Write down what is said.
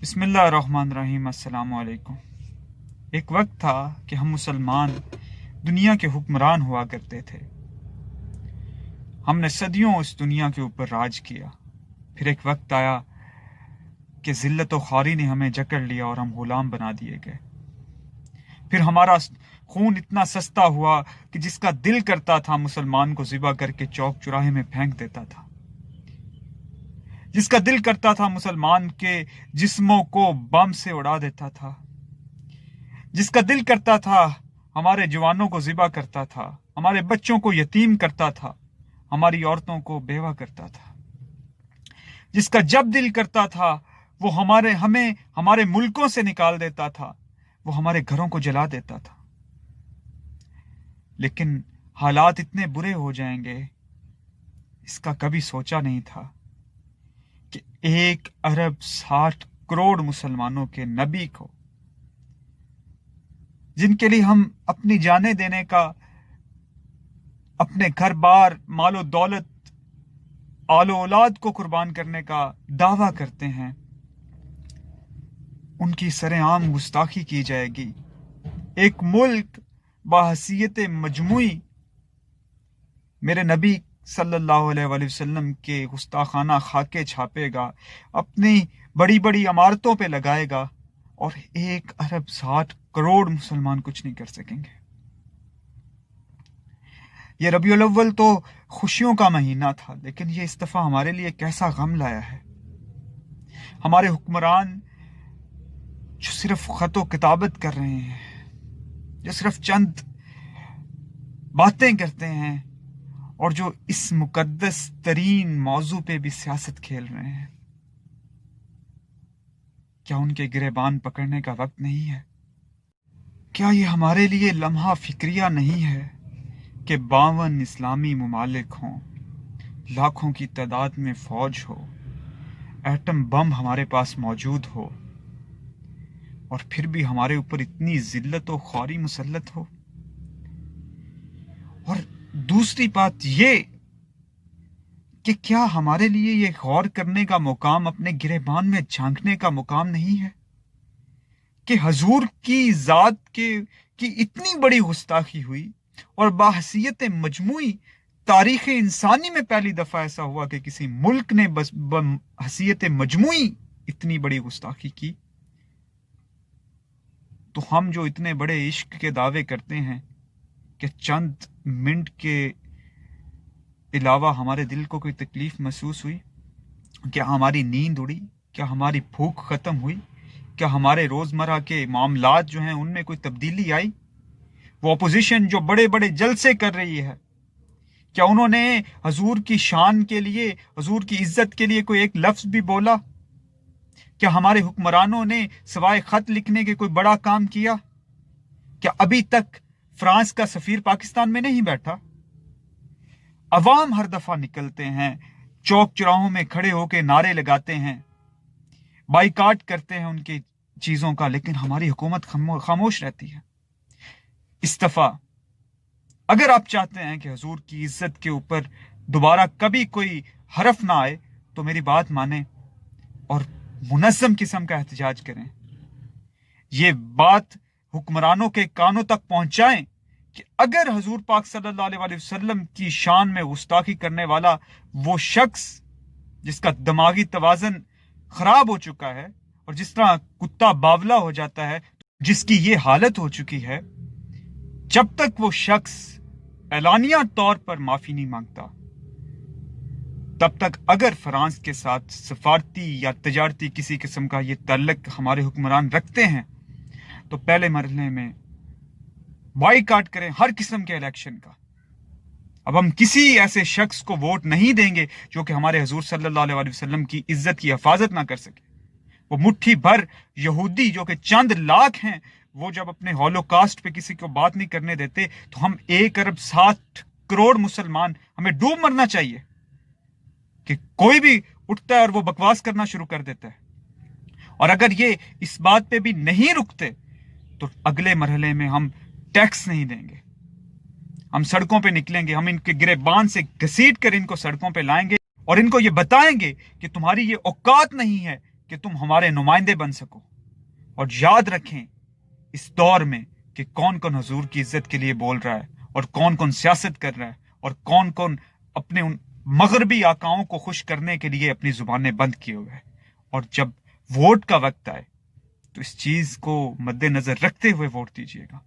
बिस्मिल्लाहिर्रहमानिर्रहीम। अस्सलाम वालेकुम। एक वक्त था कि हम मुसलमान दुनिया के हुक्मरान हुआ करते थे। हमने सदियों इस दुनिया के ऊपर राज किया। फिर एक वक्त आया कि ज़िल्लत व ख़ारी ने हमें जकड़ लिया और हम ग़ुलाम बना दिए गए। फिर हमारा खून इतना सस्ता हुआ कि जिसका दिल करता था मुसलमान को ज़िबा करके चौक चौराहे में फेंक देता था। जिसका दिल करता था मुसलमान के जिस्मों को बम से उड़ा देता था। जिसका दिल करता था हमारे जवानों को ज़िबा करता था, हमारे बच्चों को यतीम करता था, हमारी औरतों को बेवा करता था। जिसका जब दिल करता था वो हमें हमारे मुल्कों से निकाल देता था, वो हमारे घरों को जला देता था। लेकिन हालात इतने बुरे हो जाएंगे इसका कभी सोचा नहीं था कि 1 अरब 60 करोड़ मुसलमानों के नबी को, जिनके लिए हम अपनी जानें देने का, अपने घर बार, मालो दौलत, आलो औलाद को कुर्बान करने का दावा करते हैं, उनकी सरेआम गुस्ताखी की जाएगी। एक मुल्क बाहसियत मजमुई मेरे नबी सल्लल्लाहु अलैहि वसल्लम के गुस्ताखाना खाके छापेगा, अपनी बड़ी बड़ी इमारतों पे लगाएगा और 1 अरब 60 करोड़ मुसलमान कुछ नहीं कर सकेंगे। ये रबीउल अव्वल तो खुशियों का महीना था, लेकिन ये इस दफा हमारे लिए कैसा गम लाया है। हमारे हुक्मरान जो सिर्फ खतो किताबत कर रहे हैं, जो सिर्फ चंद बातें करते हैं और जो इस मुकद्दस तरीन मौजू पे भी सियासत खेल रहे हैं, क्या उनके गिरेबान पकड़ने का वक्त नहीं है? क्या ये हमारे लिए लम्हा फिक्रिया नहीं है कि 52 इस्लामी मुमालिक हों, लाखों की तादाद में फौज हो, एटम बम हमारे पास मौजूद हो और फिर भी हमारे ऊपर इतनी जिल्लत व ख्वारी मुसल्लत हो? और दूसरी बात ये कि क्या हमारे लिए ये गौर करने का मुकाम, अपने गिरेबान में झांकने का मुकाम नहीं है कि हजूर की जात की इतनी बड़ी गुस्ताखी हुई और बाहसियत मजमुई तारीख इंसानी में पहली दफा ऐसा हुआ कि किसी मुल्क ने बस हसीयत मजमुई इतनी बड़ी गुस्ताखी की। तो हम जो इतने बड़े इश्क के दावे करते हैं कि चंद मिनट के अलावा हमारे दिल को कोई तकलीफ महसूस हुई? क्या हमारी नींद उड़ी? क्या हमारी भूख खत्म हुई? क्या हमारे रोजमर्रा के मामलात जो हैं उनमें कोई तब्दीली आई? वो अपोजिशन जो बड़े बड़े जलसे कर रही है, क्या उन्होंने हजूर की शान के लिए, हजूर की इज्जत के लिए कोई एक लफ्ज भी बोला? क्या हमारे हुक्मरानों ने सवाए खत लिखने के कोई बड़ा काम किया? क्या अभी तक फ्रांस का सफीर पाकिस्तान में नहीं बैठा? अवाम हर दफा निकलते हैं, चौक चौराहों में खड़े होकर नारे लगाते हैं, बाइकाट करते हैं उनकी चीजों का, लेकिन हमारी हुकूमत खामोश रहती है। इस दफा अगर आप चाहते हैं कि हजूर की इज्जत के ऊपर दोबारा कभी कोई हरफ ना आए तो मेरी बात माने और मुनज़्ज़म किस्म का एहतजाज करें। ये बात हुक्मरानों के कानों तक पहुंचाएं कि अगर हजूर पाक सल्लल्लाहु अलैहि वसल्लम की शान में गुस्ताखी करने वाला वो शख्स जिसका दिमागी तवाज़न खराब हो चुका है और जिस तरह कुत्ता बावला हो जाता है, जिसकी ये हालत हो चुकी है, जब तक वो शख्स एलानिया तौर पर माफी नहीं मांगता, तब तक अगर फ्रांस के साथ सफारती या तजारती किसी किस्म का ये ताल्लुक हमारे हुक्मरान रखते हैं तो पहले मरहले में बाइकाट करें हर किस्म के इलेक्शन का। अब हम किसी ऐसे शख्स को वोट नहीं देंगे जो कि हमारे हजूर सल्लल्लाहु अलैहि वसल्लम की इज्जत की हिफाजत ना कर सके। वो मुट्ठी भर यहूदी जो कि चंद लाख हैं, वो जब अपने हॉलोकास्ट पे किसी को बात नहीं करने देते, तो हम 1 अरब 60 करोड़ मुसलमान हमें डूब मरना चाहिए कि कोई भी उठता है और वो बकवास करना शुरू कर देता है। और अगर ये इस बात पे भी नहीं रुकते तो अगले मरहले में हम टैक्स नहीं देंगे, हम सड़कों पे निकलेंगे, हम इनके गिरेबान से घसीट कर इनको सड़कों पे लाएंगे और इनको ये बताएंगे कि तुम्हारी ये औकात नहीं है کہ تم ہمارے نمائندے بن سکو، اور یاد رکھیں اس دور میں کہ کون کون حضور کی عزت کے لیے بول رہا ہے، اور کون کون سیاست کر رہا ہے، اور کون کون اپنے ان مغربی آقاؤں کو خوش کرنے کے لیے اپنی زبانیں بند کیے ہوئے ہیں۔ اور جب ووٹ کا وقت آئے تو اس چیز کو مد نظر رکھتے ہوئے ووٹ دیجیے گا۔